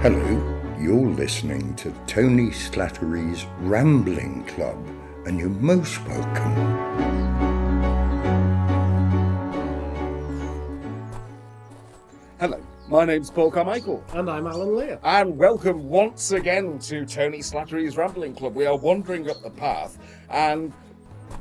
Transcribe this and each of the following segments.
Hello, you're listening to Tony Slattery's Rambling Club, and you're most welcome. Hello, my name's Paul Carmichael. And I'm Alan Lear. And welcome once again to Tony Slattery's Rambling Club. We are wandering up the path, and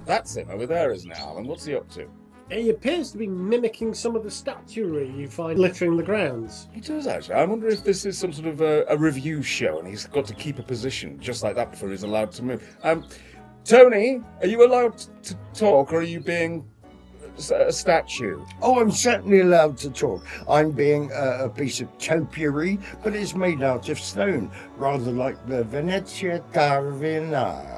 that's him over there, isn't it, Alan? What's he up to? He appears to be mimicking some of the statuary you find littering the grounds. He does, actually. I wonder if this is some sort of a review show, and he's got to keep a position just like that before he's allowed to move. Tony, are you allowed to talk, or are you being a statue? Oh, I'm certainly allowed to talk. I'm being a piece of topiary, but it's made out of stone, rather like the Venezia Cardinale.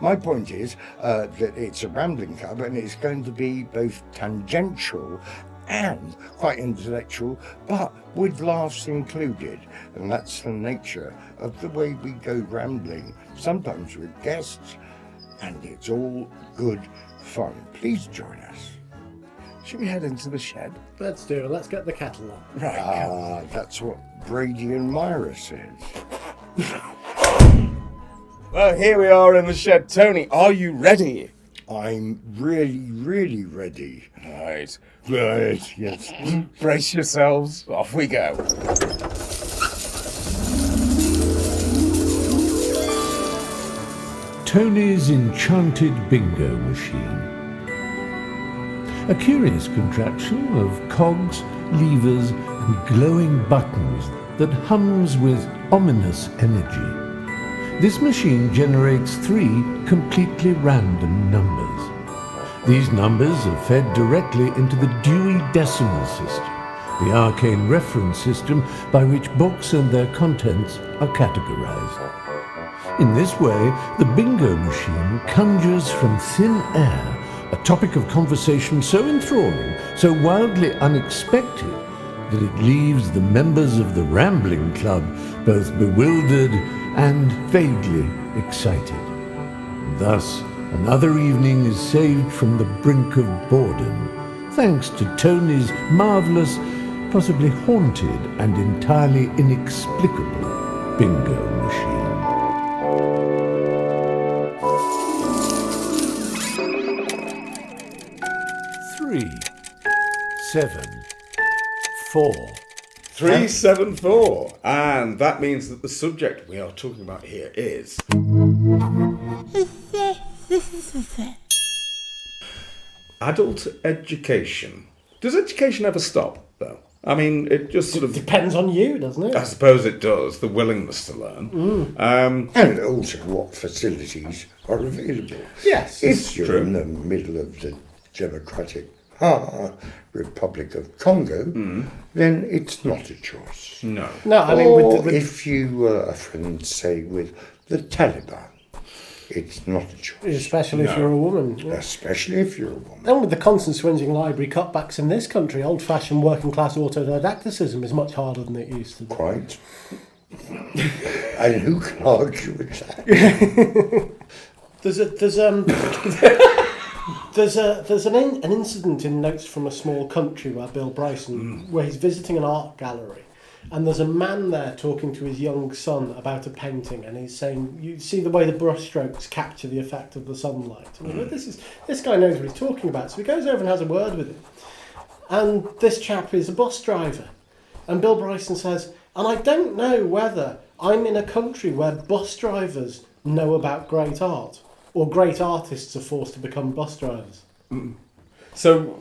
My point is that it's a rambling club, and it's going to be both tangential and quite intellectual, but with laughs included. And that's the nature of the way we go rambling, sometimes with guests, and it's all good fun. Please join us. Should we head into the shed? Let's do it. Let's get the kettle on. Right. That's what Brady and Myra said. Well, here we are in the shed. Tony, are you ready? I'm really, really ready. Right. Right, yes. Brace yourselves. Off we go. Tony's enchanted bingo machine. A curious contraption of cogs, levers and glowing buttons that hums with ominous energy. This machine generates 3 completely random numbers. These numbers are fed directly into the Dewey Decimal System, the arcane reference system by which books and their contents are categorized. In this way, the bingo machine conjures from thin air a topic of conversation so enthralling, so wildly unexpected, that it leaves the members of the Rambling Club both bewildered and vaguely excited. Thus, another evening is saved from the brink of boredom, thanks to Tony's marvellous, possibly haunted and entirely inexplicable bingo machine. 3, 7, 4. 374. And that means that the subject we are talking about here is adult education. Does education ever stop, though? I mean, it just sort of depends on you, doesn't it? I suppose it does, the willingness to learn. And also what facilities are available. Yes, If you're in the middle of the Democratic Republic of Congo, then it's not a choice. No. I mean, Or if you are friends, say, with the Taliban, it's not a choice. especially if you're a woman. Yeah. Especially if you're a woman. And with the constant swinging library cutbacks in this country, old-fashioned working-class autodidacticism is much harder than it used to be. Quite. And who can argue with that? There's an incident in Notes from a Small Country where Bill Bryson, where he's visiting an art gallery, and there's a man there talking to his young son about a painting, and he's saying, "You see the way the brushstrokes capture the effect of the sunlight." And he goes, this guy knows what he's talking about, so he goes over and has a word with him. And this chap is a bus driver, and Bill Bryson says, "And I don't know whether I'm in a country where bus drivers know about great art, or great artists are forced to become bus drivers." So,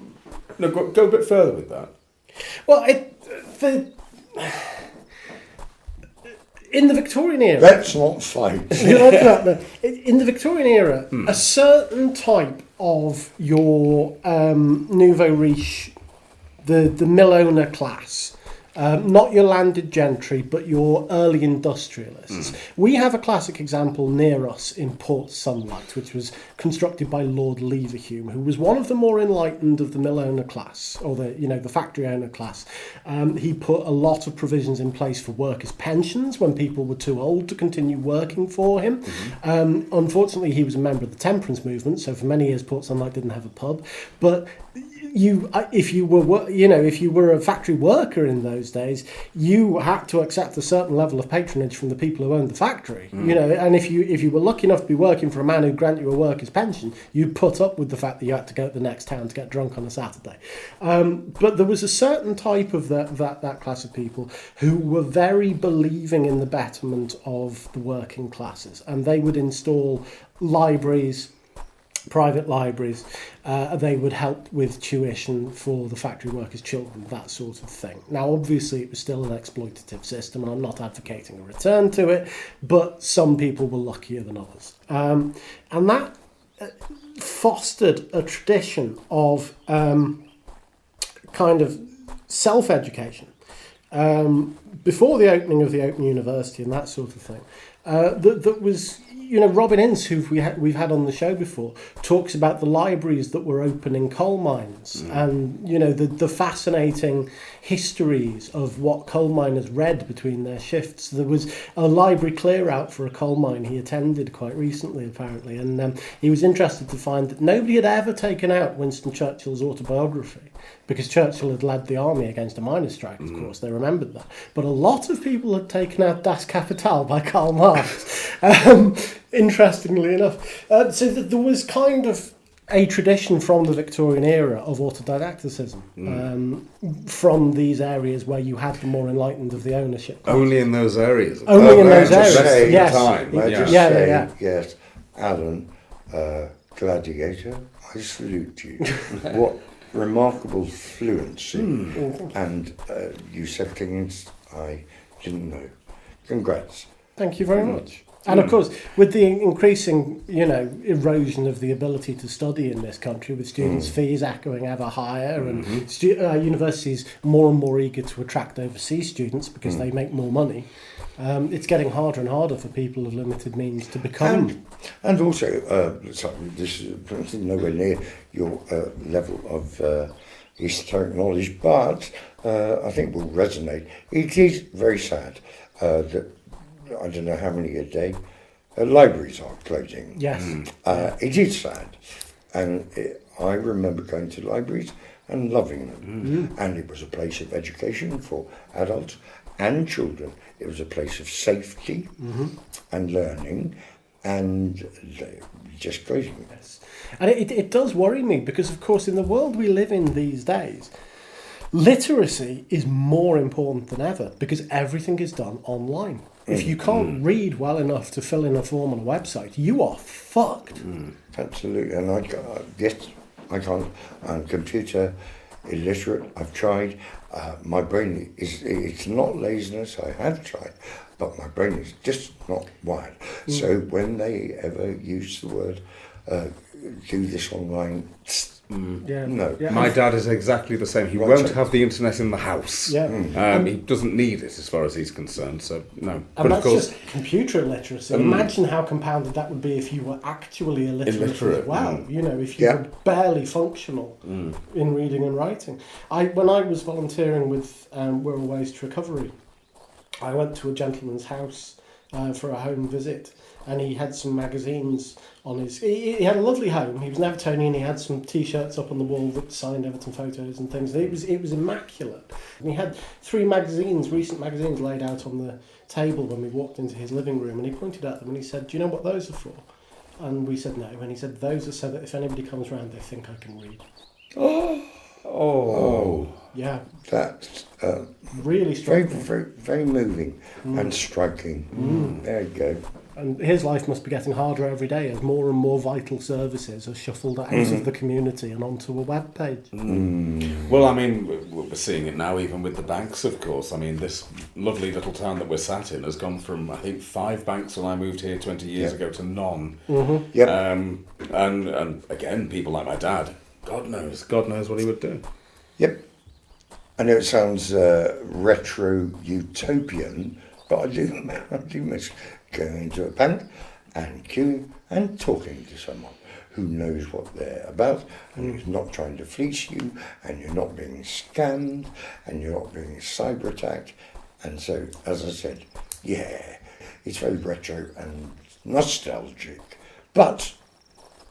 no, go a bit further with that. Well, in the Victorian era... Let's not fight. In the Victorian era, a certain type of your nouveau riche, the mill owner class, not your landed gentry, but your early industrialists. We have a classic example near us in Port Sunlight, which was constructed by Lord Leverhulme, who was one of the more enlightened of the mill owner class, or the factory owner class. He put a lot of provisions in place for workers' pensions when people were too old to continue working for him. Unfortunately, he was a member of the temperance movement, so for many years Port Sunlight didn't have a pub. But if you were a factory worker in those days, you had to accept a certain level of patronage from the people who owned the factory. And if you were lucky enough to be working for a man who'd grant you a worker's pension, you'd put up with the fact that you had to go to the next town to get drunk on a Saturday. But there was a certain type of that class of people who were very believing in the betterment of the working classes, and they would install libraries, private libraries. They would help with tuition for the factory workers' children, that sort of thing. Now, obviously, it was still an exploitative system, and I'm not advocating a return to it, but some people were luckier than others. And that fostered a tradition of kind of self-education. Before the opening of the Open University and that sort of thing, that was... Robin Ince, who we've had on the show before, talks about the libraries that were open in coal mines and, the fascinating histories of what coal miners read between their shifts. There was a library clear-out for a coal mine he attended quite recently, apparently, and he was interested to find that nobody had ever taken out Winston Churchill's autobiography, because Churchill had led the army against a miners' strike, of course, they remembered that. But a lot of people had taken out Das Kapital by Karl Marx, interestingly enough. So that there was kind of a tradition from the Victorian era of autodidacticism from these areas where you had the more enlightened of the ownership class. Only in those areas. Only in those areas, yes. Time. Yes, Alan, Gladiator, I salute you. What remarkable fluency. And you said things I didn't know. Congrats. Thank you very much. And of course, with the increasing, erosion of the ability to study in this country, with students' fees echoing ever higher, and universities more and more eager to attract overseas students because they make more money, it's getting harder and harder for people of limited means to become. And also, this is nowhere near your level of historic knowledge, but I think will resonate. It is very sad that I don't know how many a day libraries are closing. Yes. It is sad. And I remember going to libraries and loving them. And it was a place of education for adults and children. It was a place of safety and learning, and just closing. Yes. And it does worry me because, of course, in the world we live in these days, literacy is more important than ever because everything is done online. If you can't read well enough to fill in a form on a website, you are fucked. Absolutely. And I can't. I'm computer illiterate. I've tried. My brain it's not laziness. I have tried, but my brain is just not wired. So when they ever use the word do this online, no. Yeah. My dad is exactly the same. He won't have the internet in the house. Yeah. He doesn't need it as far as he's concerned, so no. And but that's of course, just computer illiteracy. Imagine how compounded that would be if you were actually illiterate as well. If you were barely functional in reading and writing. When I was volunteering with Wirral Waste Recovery, I went to a gentleman's house for a home visit, and he had some magazines on his... He had a lovely home. He was an Evertonian. He had some T-shirts up on the wall that signed Everton photos and things. It was immaculate. And he had 3 recent magazines laid out on the table when we walked into his living room, and he pointed at them and he said, "Do you know what those are for?" And we said no, and he said, "Those are so that if anybody comes round, they think I can read." Oh. Yeah. That's really very, striking. very, very moving and striking. There you go. And his life must be getting harder every day as more and more vital services are shuffled out of the community and onto a web page. Well, I mean, we're seeing it now even with the banks, of course. I mean, this lovely little town that we're sat in has gone from, I think, 5 banks when I moved here 20 years ago to none. And again, people like my dad, God knows what he would do. Yep. I know it sounds retro utopian, but I do miss going into a bank and queuing and talking to someone who knows what they're about and who's not trying to fleece you, and you're not being scammed and you're not being cyber attacked. And so, as I said, it's very retro and nostalgic. But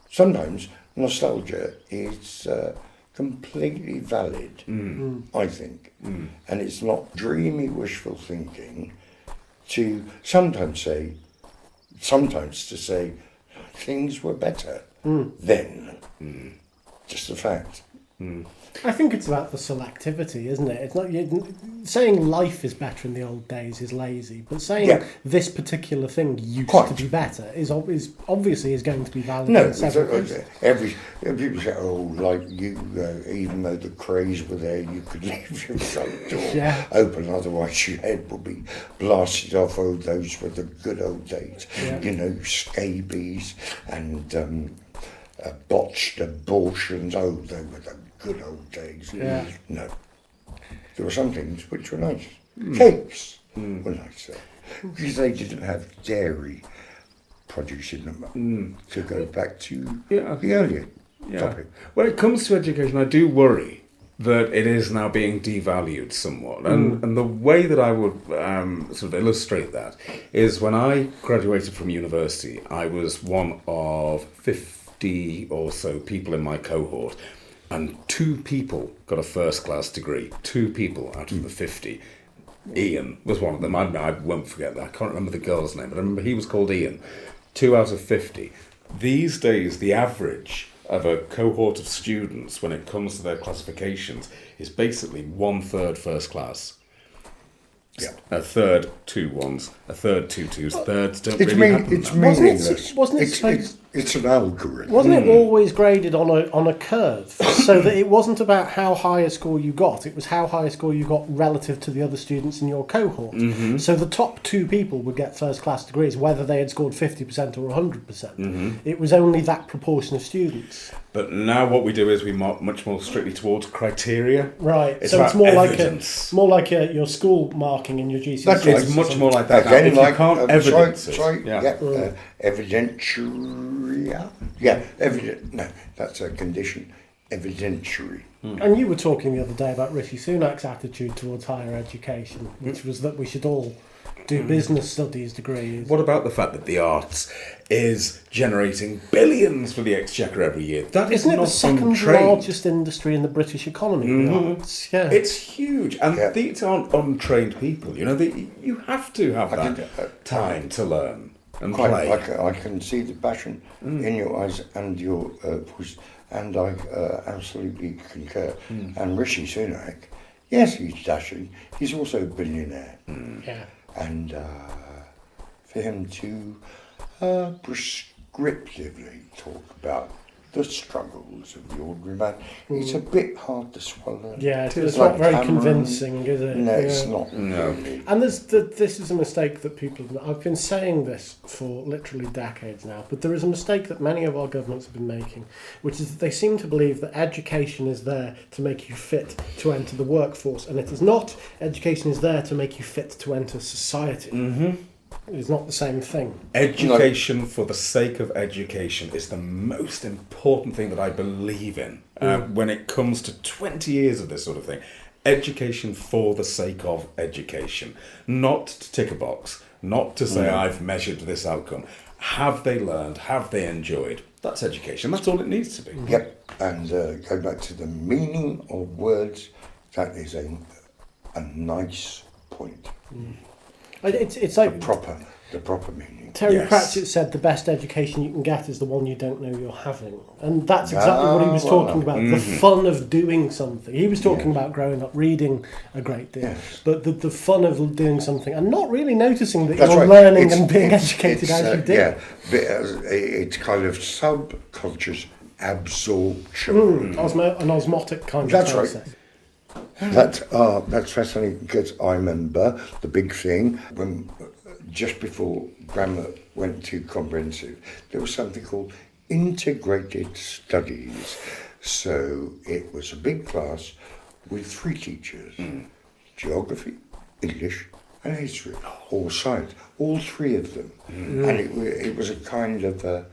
sometimes nostalgia is completely valid, I think. And it's not dreamy wishful thinking to sometimes to say things were better then. Just a fact. I think it's about the selectivity, isn't it? It's not saying life is better in the old days is lazy, but saying this particular thing used to be better is obviously going to be valid. No, in several cases. every people say, like you, even though the Krays were there, you could leave your front door open, otherwise your head would be blasted off. Oh, those were the good old days. You know, scabies and botched abortions. Oh, they were the good old days. No. There were some things which were nice. Cakes were nicer. Because they didn't have dairy produce in them. To go back to the earlier topic. When it comes to education, I do worry that it is now being devalued somewhat. And the way that I would sort of illustrate that is when I graduated from university, I was one of 50 or so people in my cohort. And 2 people got a first-class degree. 2 people out of the 50. Ian was one of them. I won't forget that. I can't remember the girl's name, but I remember he was called Ian. 2 out of 50. These days, the average of a cohort of students, when it comes to their classifications, is basically 1/3 first class. Yeah. A third 2 1s, a third 2 2s. Thirds don't It's really happen. it's meaningless. It's an algorithm. Wasn't it always graded on a curve, so that it wasn't about how high a score you got, it was how high a score you got relative to the other students in your cohort. So the top 2 people would get first class degrees, whether they had scored 50% or 100%. It was only that proportion of students. But now what we do is we mark much more strictly towards criteria. Right. It's so it's more evidence. like your school marking in your GCSE. That's right. It's much more like that. Again, If you can't evidence it. Evidentiary. No, that's a condition. Evidentiary. And you were talking the other day about Rishi Sunak's attitude towards higher education, which was that we should all do business studies degrees. What about the fact that the arts is generating billions for the exchequer every year? That is Isn't it not the second untrained. largest industry in the British economy? The arts? Yeah. It's huge, and these aren't untrained people. You know, you have to have that time to learn and play. I can see the passion in your eyes and your voice, and I absolutely concur. And Rishi Sunak, yes, he's dashing. He's also a billionaire. Yeah. And for him to prescriptively talk about the struggles of the ordinary man, it's a bit hard to swallow. Yeah, it's not very convincing, is it? No, it's not. No. And this is a mistake that I've been saying this for literally decades now, but there is a mistake that many of our governments have been making, which is that they seem to believe that education is there to make you fit to enter the workforce, and it is not. Education is there to make you fit to enter society. It's not the same thing. Education for the sake of education is the most important thing that I believe in when it comes to 20 years of this sort of thing. Education for the sake of education. Not to tick a box. Not to say I've measured this outcome. Have they learned? Have they enjoyed? That's education. That's all it needs to be. Yep. And go back to the meaning of words. That is a nice point. It's like the proper meaning. Terry Pratchett said the best education you can get is the one you don't know you're having. And that's exactly what he was talking about, the fun of doing something. He was talking about growing up, reading a great deal, but the fun of doing something and not really noticing that you're learning and being educated as you do. Yeah, it's kind of subconscious absorption. An osmotic kind of process. Right. That's fascinating, because I remember the big thing when just before grammar went to comprehensive, there was something called integrated studies. So it was a big class with 3 teachers: geography, English, and history, or science, all 3 of them, and it was a kind of a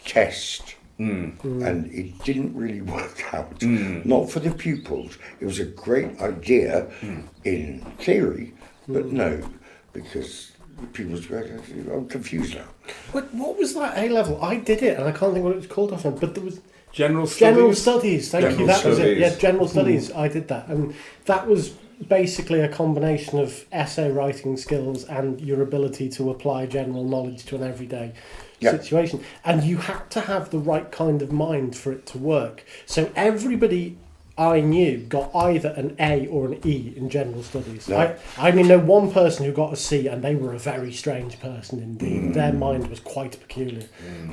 test. And it didn't really work out. Not for the pupils. It was a great idea in theory, but no, because the pupils were, I'm confused now. What was that A level? I did it, and I can't think what it was called offhand. But there was General General studies. studies, thank General you. That was it. studies. Yeah, general studies. I did that, and that was basically a combination of essay writing skills and your ability to apply general knowledge to an everyday situation. And you had to have the right kind of mind for it to work. So everybody I knew got either an A or an E in general studies. No. I only know one person who got a C, and they were a very strange person indeed. Their mind was quite peculiar.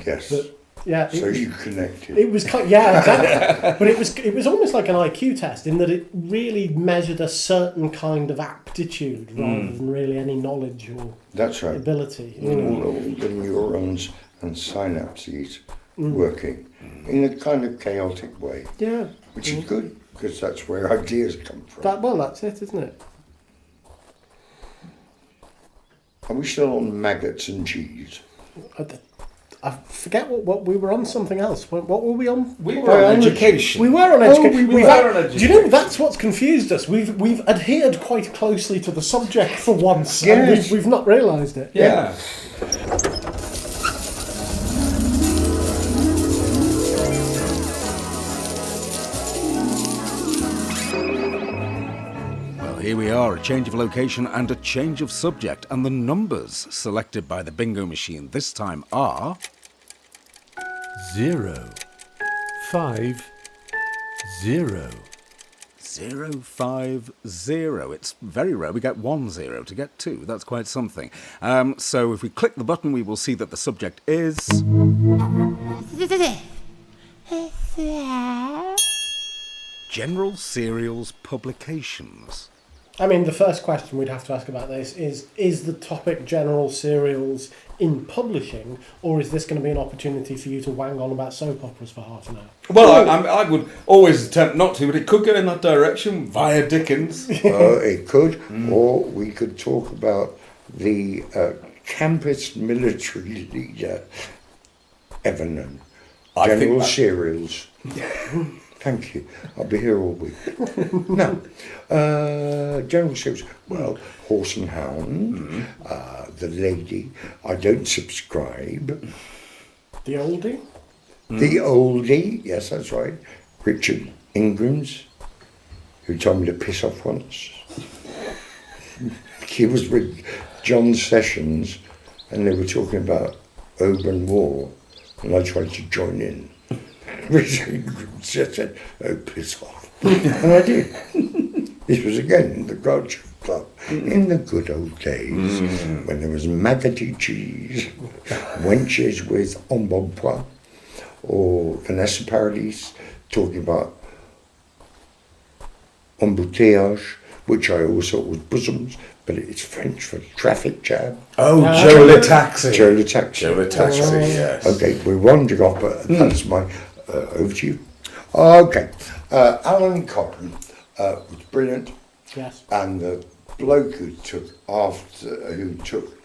Yes. But, yeah, So you connected. it was yeah, exactly. But it was almost like an IQ test in that it really measured a certain kind of aptitude rather than really any knowledge or That's right. ability. You know. All the neurons and synapses working in a kind of chaotic way, Yeah. which is good because that's where ideas come from. That's it, isn't it? Are we still on maggots and cheese? I forget what we were on. Something else. What were we on? We were on education. We were on education. we were on Do you education. know that's what's confused us? We've adhered quite closely to the subject for once. And Yes. we've not realised it. Yeah. Well, here we are, a change of location and a change of subject, and the numbers selected by the bingo machine this time are 0, 5, 0. 050. It's very rare we get 10 to get 2. That's quite something. So if we click the button, we will see that the subject is General Serials Publications. I mean, the first question we'd have to ask about this is the topic general serials in publishing, or is this going to be an opportunity for you to wang on about soap operas for half an hour? Well, I would always attempt not to, but it could go in that direction via Dickens. It could, or we could talk about the campus military leader ever known. I think General that- Serials. Thank you. I'll be here all week. No. General Serials. Well, Horse and Hound, The Lady, I Don't Subscribe, The oldie? The Oldie, yes, that's right. Richard Ingram's, who told me to piss off once. He was with John Sessions, and they were talking about Oban War, and I tried to join in. Richard Ingram just said, "Oh, piss off," and I did. This was again in the Groucho Club in the good old days when there was maggoty cheese, wenches with embonpoint, or Vanessa Paradis talking about embouteillage, which I always thought was bosoms, but it's French for traffic jam. Oh, Joe Le Taxi. Joe Le Taxi. Joe Le Taxi, yes. Okay, we're wandering off, but that's my over to you. Okay, Alan Corrin was brilliant, Yes. and the bloke who took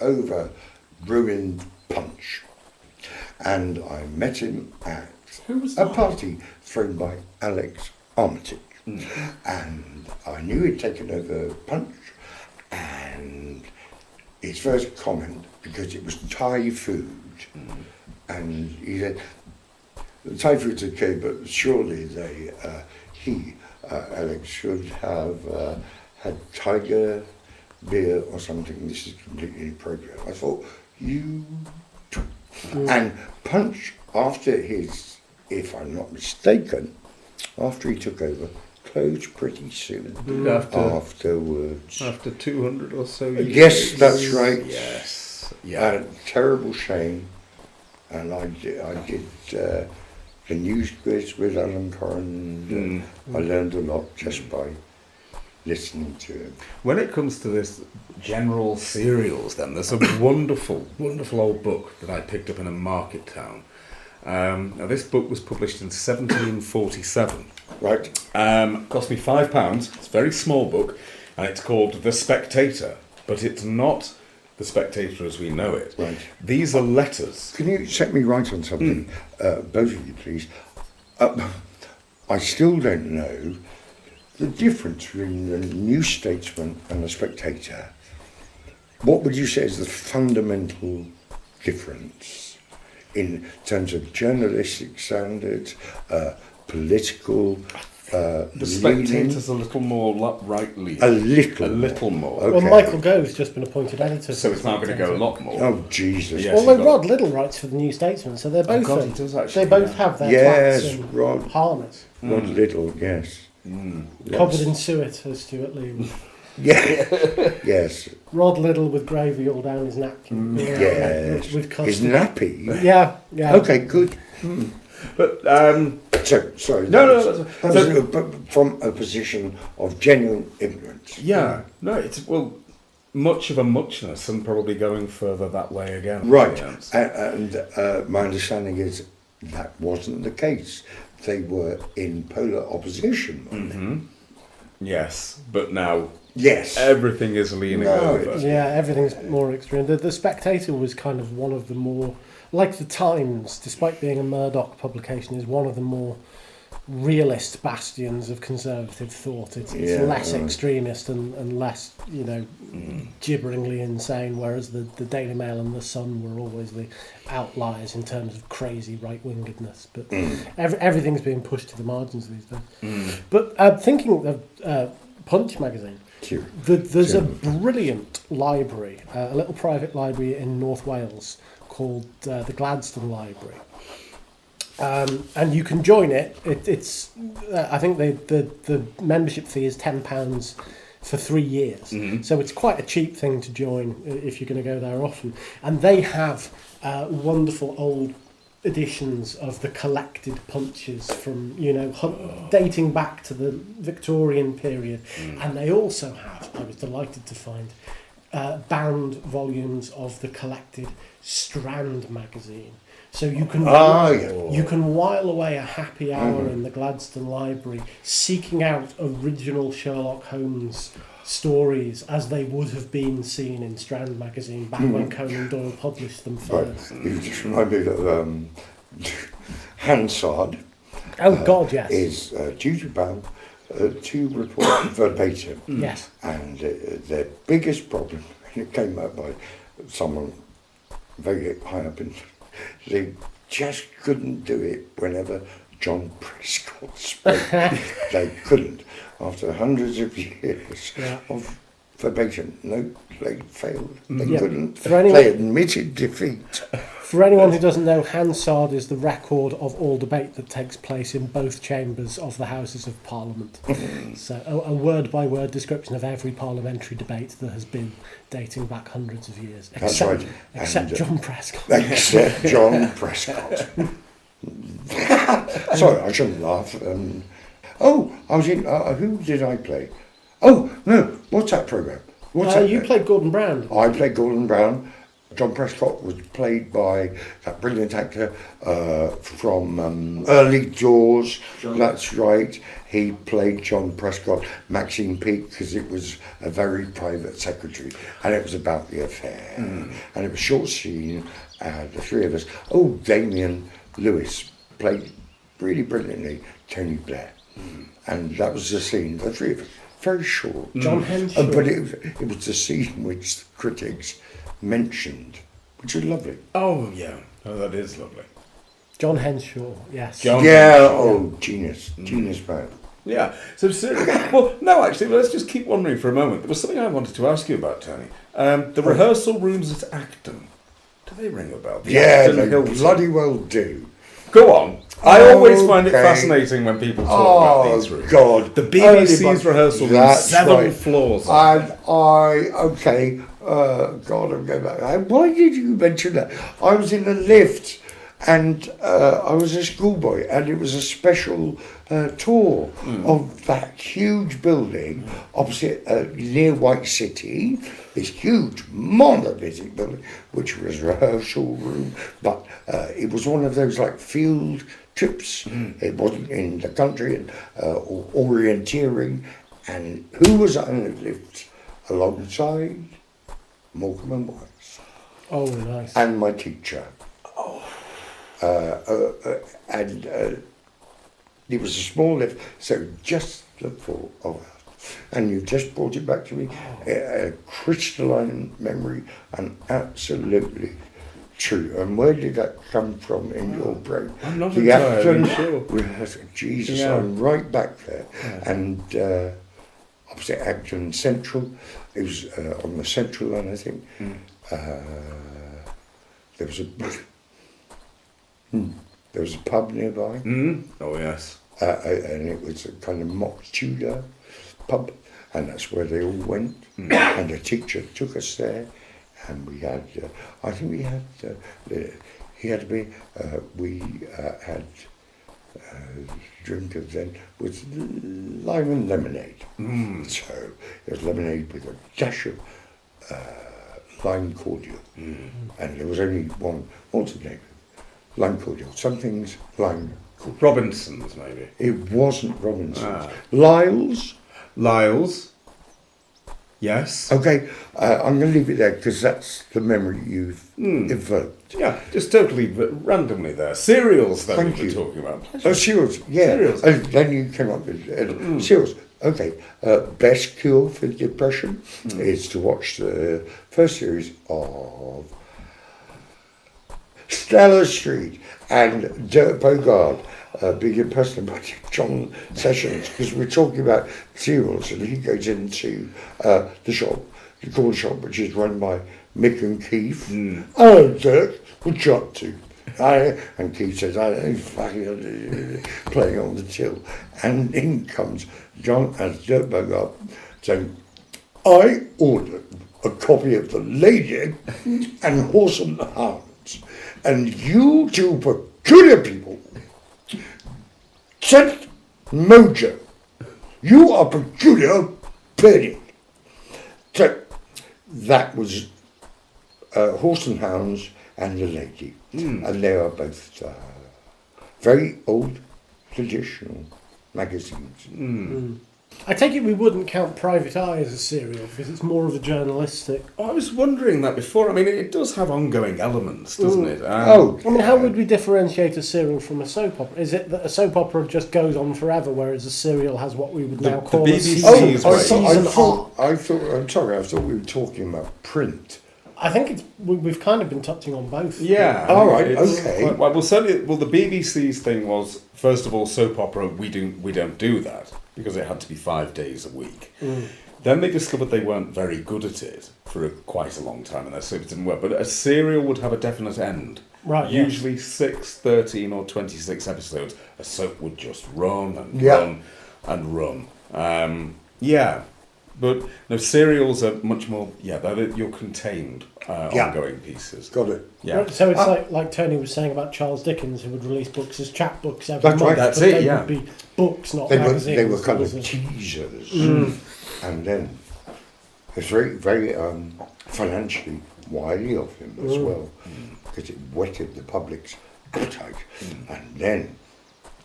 over ruined Punch, and I met him at Who was a that? party thrown by Alex Armitage, and I knew he'd taken over Punch, and his first comment, because it was Thai food, and he said, "The Thai food's okay, but surely Alex should have had tiger beer or something. This is completely inappropriate." I thought, and Punch, after his, if I'm not mistaken, after he took over, closed pretty soon afterwards. After 200 or so years. Yes, that's right. Yes. Yeah. Terrible shame. And I did the news quiz with Alan Corrin. I learned a lot just by listening to him. When it comes to this general serials, then there's a wonderful, wonderful old book that I picked up in a market town. Now this book was published in 1747. Right. Cost me £5. It's a very small book, and it's called The Spectator, but it's not The Spectator as we know it. Right. These are letters. Can you set me right on something, both of you, please? I still don't know the difference between the New Statesman and the Spectator. What would you say is the fundamental difference in terms of journalistic standards, political. The leaning. Spectator's a little more right-leaning. A little. A little more. Okay. Well, Michael Gove's just been appointed editor. So it's now going to go a lot more. Oh, Jesus. Yes. Although you've got- Rod Little writes for the New Statesman, so they're both. God, he does actually, they both yeah. have their Yes, twats in Rod. harness. Rod Little, yes. Covered in suet, as Stuart Lee was. Yeah. Yes. Rod Little with gravy all down his napkin. Yes. With custard. His nappy. Yeah, yeah. Okay, good. But, So, sorry. No, that was from a position of genuine ignorance. yeah, no, it's, well, much of a muchness and probably going further that way again. Right. Yes. And my understanding is that wasn't the case. They were in polar opposition. weren't they? Yes, but now Yes. everything is leaning No, over. Yeah, everything's more extreme. The Spectator was kind of one of the more, like the Times, despite being a Murdoch publication, is one of the more realist bastions of conservative thought. It's Yeah, less right. extremist and less, gibberingly insane, whereas the Daily Mail and the Sun were always the outliers in terms of crazy right-wingedness. But everything's being pushed to the margins these days. But thinking of Punch magazine, Sure. there's a brilliant library, a little private library in North Wales called the Gladstone Library. And you can join it. It's I think the membership fee is £10 for 3 years. So it's quite a cheap thing to join if you're going to go there often. And they have wonderful old editions of the collected punches from, dating back to the Victorian period. And they also have, I was delighted to find, bound volumes of the collected Strand magazine. So you can you can while away a happy hour in the Gladstone Library seeking out original Sherlock Holmes stories as they would have been seen in Strand magazine back when Conan Doyle published them first. Right. You just remind me of Hansard. Oh God, yes. Is duty bound to report verbatim. Yes. And their biggest problem, and it came out by someone very high up in, they just couldn't do it whenever John Prescott spoke. They couldn't. After hundreds of years of verbatim, no, they failed. They couldn't. They admitted defeat. For anyone who doesn't know, Hansard is the record of all debate that takes place in both chambers of the Houses of Parliament. So a word-by-word description of every parliamentary debate that has been dating back hundreds of years. That's right. Except John Prescott. Except John Prescott. Sorry, I shouldn't laugh. I was in. Who did I play? Oh, no, what's that programme? You played Gordon Brown. I played Gordon Brown. John Prescott was played by that brilliant actor from Early Doors. That's right. He played John Prescott, Maxine Peake, because it was a very private secretary, and it was about the affair. And it was a short scene, the three of us. Oh, Damien Lewis played really brilliantly Tony Blair. And that was the scene, the three of us. Very short. John Henshaw. But it was the scene which the critics mentioned, which is lovely. Oh, yeah. Oh, that is lovely. John Henshaw, yes. Genius man. Yeah. So, well, no, actually, let's just keep wondering for a moment. There was something I wanted to ask you about, Tony. The rehearsal rooms at Acton. Do they ring a bell? The Acton They Hilton. bloody well do. Go on. I always find it fascinating when people talk about these rooms. God. The BBC's rehearsal room, That's 7 right. floors. God, I'm going back. Why did you mention that? I was in a lift and I was a schoolboy and it was a special tour of that huge building opposite near White City, this huge monolithic building, which was a rehearsal room, but it was one of those like field trips. It wasn't in the country and or orienteering. And who was on the lift alongside? Morecambe and Wise. Oh, nice. And my teacher. And it was a small lift, so just the four of us. And you've just brought it back to me, a crystalline memory, and absolutely True. And where did that come from in your brain? I'm not the entirely Acton sure. rehearsal. Jesus, Yeah. I'm right back there. Yeah. And opposite Acton Central. It was on the Central line, I think. There was a pub nearby. Oh, yes. And it was a kind of mock Tudor pub, and that's where they all went. And the teacher took us there, and we had, I think we had, he had to be, we had drink of then with lime and lemonade. So it was lemonade with a dash of lime cordial, and there was only one. What's the name? Lime cordial. Some things lime. Robinson's, maybe. It wasn't Robinson's. Lyle's. Lyle's. Yes. Okay, I'm going to leave it there because that's the memory you've evoked. Yeah, just totally randomly there. Cereals that Thank we were you. talking about. Oh, cereals, yeah. Cereals. And then you came up with cereals. Okay, best cure for depression is to watch the first series of Slattery and Dirk Bogard being impersonated by John Sessions, because we're talking about cereals, and he goes into the shop, the corn shop, which is run by Mick and Keith. Oh, Dirk, what you up to? And Keith says, I don't fucking playing on the till. And in comes John as Dirk Bogard saying, I ordered a copy of The Lady and Horse and Hounds, and you two peculiar people said mojo. You are peculiar, Bernie. So that was Horse and Hounds and The Lady. And they are both very old, traditional magazines. I take it we wouldn't count Private Eye as a serial because it's more of a journalistic. I was wondering that before. I mean, it does have ongoing elements, doesn't it? I mean, how would we differentiate a serial from a soap opera? Is it that a soap opera just goes on forever, whereas a serial has what we would now call a BBC season, is or right. season arc? I thought, I'm sorry, I thought we were talking about print. I think we've kind of been touching on both. Yeah. All right, it's okay. quite- well, certainly, the BBC's thing was, first of all, soap opera. We don't do that because it had to be 5 days a week. Then they discovered they weren't very good at it for quite a long time, and their soaps didn't work. But a serial would have a definite end. Right. Usually 6, 13 or 26 episodes. A soap would just run and Yeah. run and run. But no, serials are much more. Yeah, you're contained ongoing pieces. Got it. Yeah. So it's like Tony was saying about Charles Dickens, who would release books as chapbooks every That's month. right. That's but it, they yeah. would be books, not They magazines. were kind It was of a- teasers. And then it's very, very financially wily of him as well, because it whetted the public's appetite. And then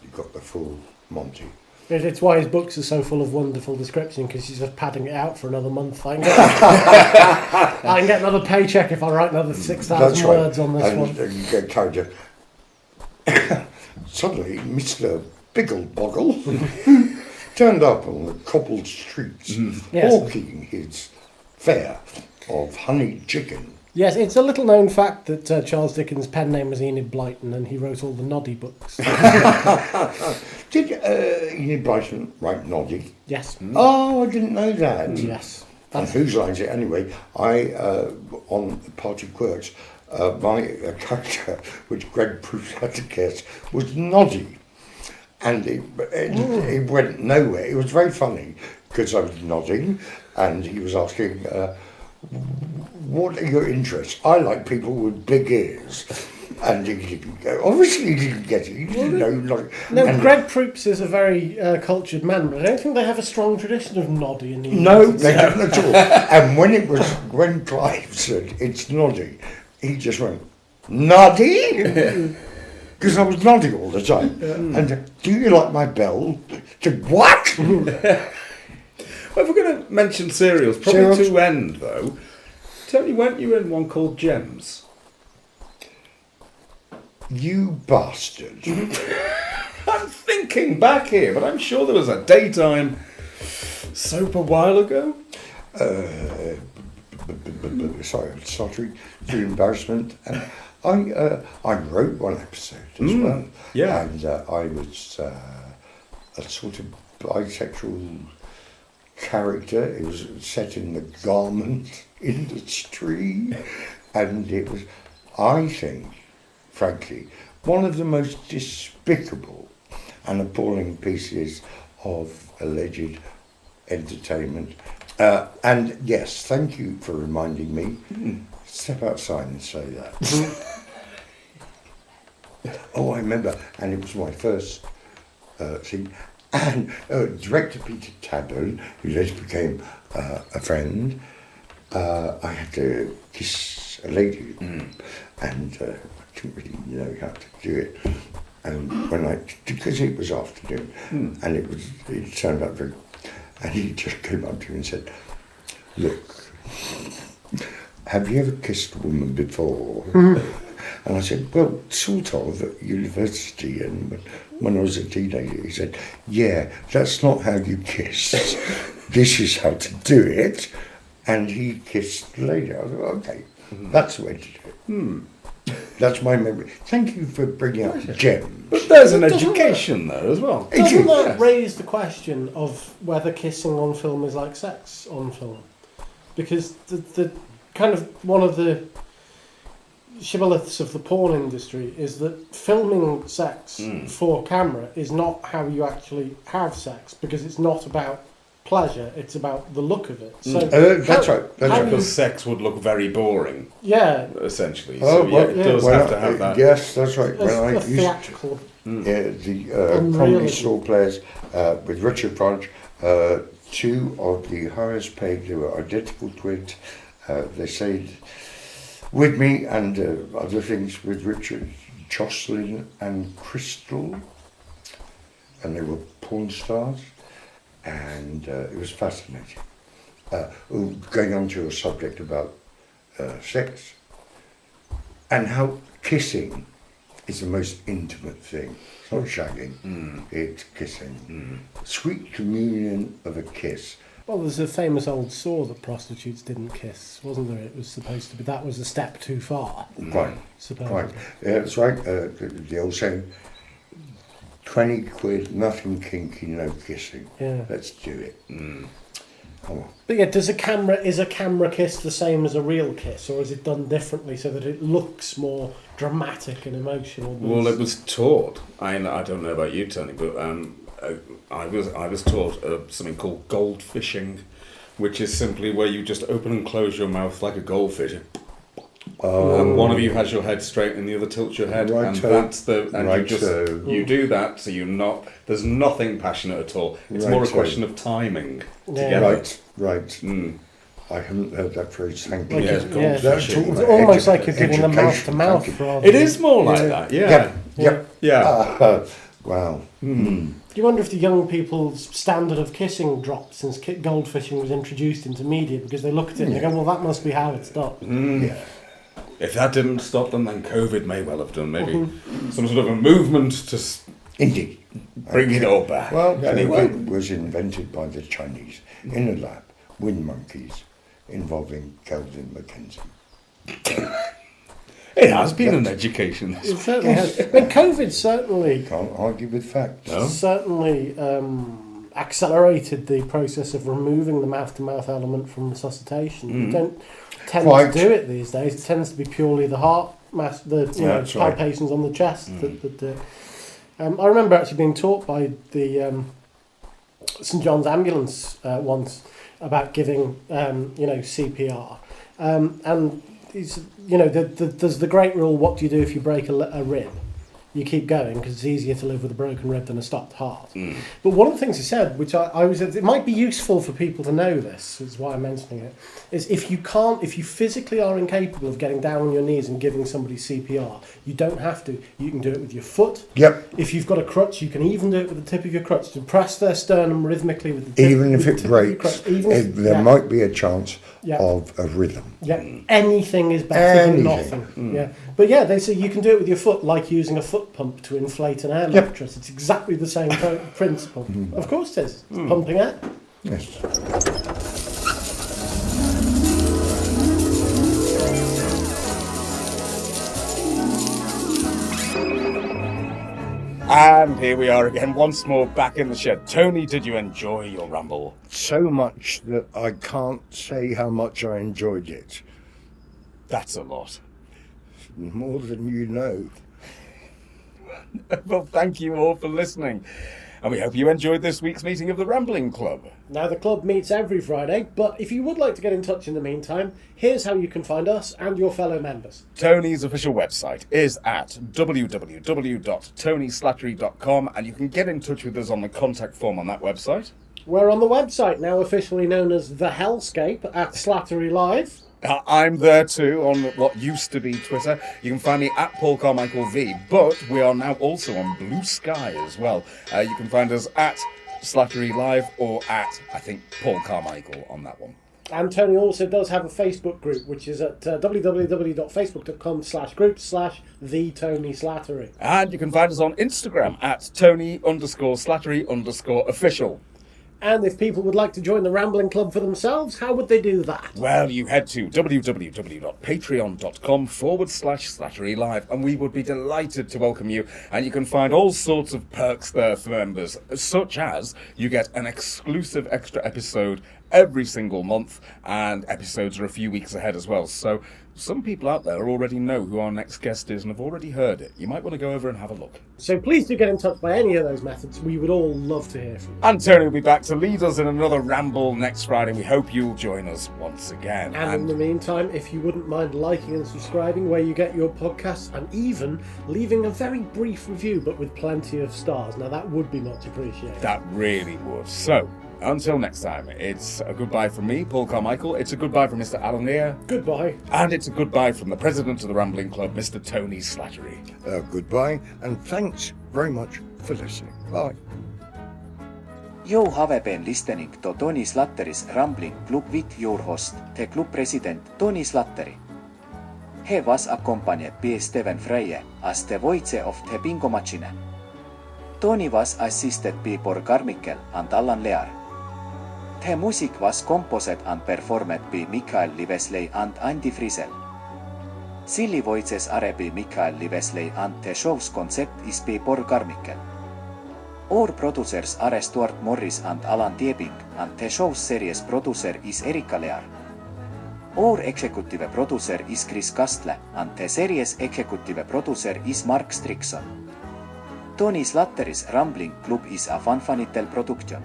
you got the full Monty. It's why his books are so full of wonderful description, because he's just padding it out for another month. I can get another paycheck if I write another 6,000 words on this one. And you get kind of suddenly Mr. Biggleboggle turned up on the cobbled streets, Yes. hawking his fare of honey chicken. Yes, it's a little known fact that Charles Dickens' pen name was Enid Blyton, and he wrote all the Noddy books. Did Enid Blyton write Noddy? Yes. Oh, I didn't know that. Yes. And whose lines it anyway? On Party Quirks, my character, which Greg Proof had to guess, was Noddy. And it went nowhere. It was very funny because I was nodding and he was asking, what are your interests? I like people with big ears. And he didn't go. Obviously, he didn't get it. He didn't know. No, Greg Proops is a very cultured man, but I don't think they have a strong tradition of Noddy in the No, United they States. didn't at all. And when Clive said it's Noddy, he just went, Noddy? Because I was nodding all the time. And do you like my bell? To what? Well, if we're going to mention serials, probably Serials? to end though. Tony, weren't you in one called Gems? You bastard. I'm thinking back here, but I'm sure there was a daytime soap a while ago. sorry, I'm stuttering, through embarrassment. And I wrote one episode as well. Yeah. And I was a sort of bisexual character. It was set in the garment industry. And it was, I think, frankly, one of the most despicable and appalling pieces of alleged entertainment. And yes, thank you for reminding me. Step outside and say that. Oh, I remember, and it was my first scene. And director Peter Taddon, who later became a friend, I had to kiss a lady, and I didn't really know how to do it. And because it was afternoon, and it turned out very, and he just came up to me and said, "Look, have you ever kissed a woman before?" And I said, "Well, sort of, at university and when I was a teenager." He said, "Yeah, that's not how you kiss. This is how to do it." And he kissed the lady. I was like, "Okay, that's the way to do it." That's my memory. Thank you for bringing up gems. But there's an education there as well. Doesn't that raise the question of whether kissing on film is like sex on film? Because the kind of one of the shibboleths of the porn industry is that filming sex for camera is not how you actually have sex, because it's not about pleasure, it's about the look of it. So that's right. Because sex would look very boring. Yeah. Essentially. Oh, So well, it does have to have that. Yes, that's right. As When I a used theatrical. the comedy store players with Richard French, two of the highest paid, they were identical twins. They stayed with me and other things with Richard, Jocelyn and Crystal, and they were porn stars, and it was fascinating. Going on to a subject about sex and how kissing is the most intimate thing. It's not shagging, it's kissing. Sweet communion of a kiss. Well, there's a famous old saw that prostitutes didn't kiss, wasn't there? It was supposed to be, that was a step too far. Right, supposedly. right. Yeah, that's right. The old saying, 20 quid, nothing kinky, no kissing. Yeah. Let's do it. Oh. But yeah, is a camera kiss the same as a real kiss, or is it done differently so that it looks more dramatic and emotional? Well, it was taught. I don't know about you, Tony, but I was taught something called goldfishing, which is simply where you just open and close your mouth like a goldfish. And one of you has your head straight and the other tilts your head, and that's you do that, so there's nothing passionate at all. It's more a question of timing together. Right. I haven't heard that phrase. Thank you. It's almost like you're giving them mouth to mouth. It is more like that. Yeah. Wow. Do you wonder if the young people's standard of kissing dropped since goldfishing was introduced into media, because they look at it and they go, well, that must be how it stopped. Yeah. If that didn't stop them, then COVID may well have done. Maybe some sort of a movement to Indeed. bring it all back. Well, COVID was invented by the Chinese in a lab with monkeys involving Kelvin Mackenzie. It has been an education. It certainly has. But COVID certainly... Can't argue with facts. No? Certainly accelerated the process of removing the mouth-to-mouth element from resuscitation. You don't tend to do it these days. It tends to be purely the heart mass, palpations on the chest that do it. I remember actually being taught by the St John's ambulance once about giving CPR, and there's the great rule: what do you do if you break a rib? You keep going, because it's easier to live with a broken rib than a stopped heart. But one of the things he said, which I was, it might be useful for people to know this, is why I'm mentioning it, is if you physically are incapable of getting down on your knees and giving somebody CPR, you don't have to. You can do it with your foot. Yep. If you've got a crutch, you can even do it with the tip of your crutch, to press their sternum rhythmically with the tip. Even if it breaks, there might be a chance of a rhythm. Yeah, anything is better than nothing. Yeah, but they say you can do it with your foot, like using a foot pump to inflate an air mattress. It's exactly the same principle. Of course it is. It's pumping air. Yes. And here we are again, once more back in the shed. Tony, did you enjoy your ramble? So much that I can't say how much I enjoyed it. That's a lot. More than you know. Well, thank you all for listening. And we hope you enjoyed this week's meeting of the Rambling Club. Now, the club meets every Friday, but if you would like to get in touch in the meantime, here's how you can find us and your fellow members. Tony's official website is at www.tonyslattery.com, and you can get in touch with us on the contact form on that website. We're on the website, now officially known as The Hellscape, at Slattery Live. I'm there too on what used to be Twitter. You can find me at Paul Carmichael V, but we are now also on Blue Sky as well. You can find us at Slattery Live or at, I think, Paul Carmichael on that one. And Tony also does have a Facebook group, which is at www.facebook.com/group/TheTonySlattery. And you can find us on Instagram at Tony_Slattery_official. And if people would like to join the Rambling Club for themselves, how would they do that? Well, you head to www.patreon.com/Slattery Live, and we would be delighted to welcome you. And you can find all sorts of perks there for members, such as you get an exclusive extra episode every single month, and episodes are a few weeks ahead as well. So some people out there already know who our next guest is and have already heard it. You might want to go over and have a look. So please do get in touch by any of those methods. We would all love to hear from you. And Tony will be back to lead us in another ramble next Friday. We hope you'll join us once again. And in the meantime, if you wouldn't mind liking and subscribing where you get your podcasts, and even leaving a very brief review but with plenty of stars. Now that would be much appreciated. That really would. So, until next time, it's a goodbye from me, Paul Carmichael. It's a goodbye from Mr. Alan Lear. Goodbye. And it's a goodbye from the president of the Rambling Club, Mr. Tony Slattery. Goodbye, and thanks very much for listening. Bye. You have been listening to Tony Slattery's Rambling Club with your host, the club president, Tony Slattery. He was accompanied by Stephen Freie as the voice of the bingo machine. Tony was assisted by Paul Carmichael and Alan Lear. The music was composed and performed by Mikael Livesley and Andy Friesel. Silly voices are by Mikael Livesley and the show's concept is by Paul Carmichael. Our producers are Stuart Morris and Alan Diebing, and the show's series producer is Erika Lear. Our executive producer is Chris Castle, and the series executive producer is Mark Strickson. Tony Slattery's Rambling Club is a Fanfanitel production.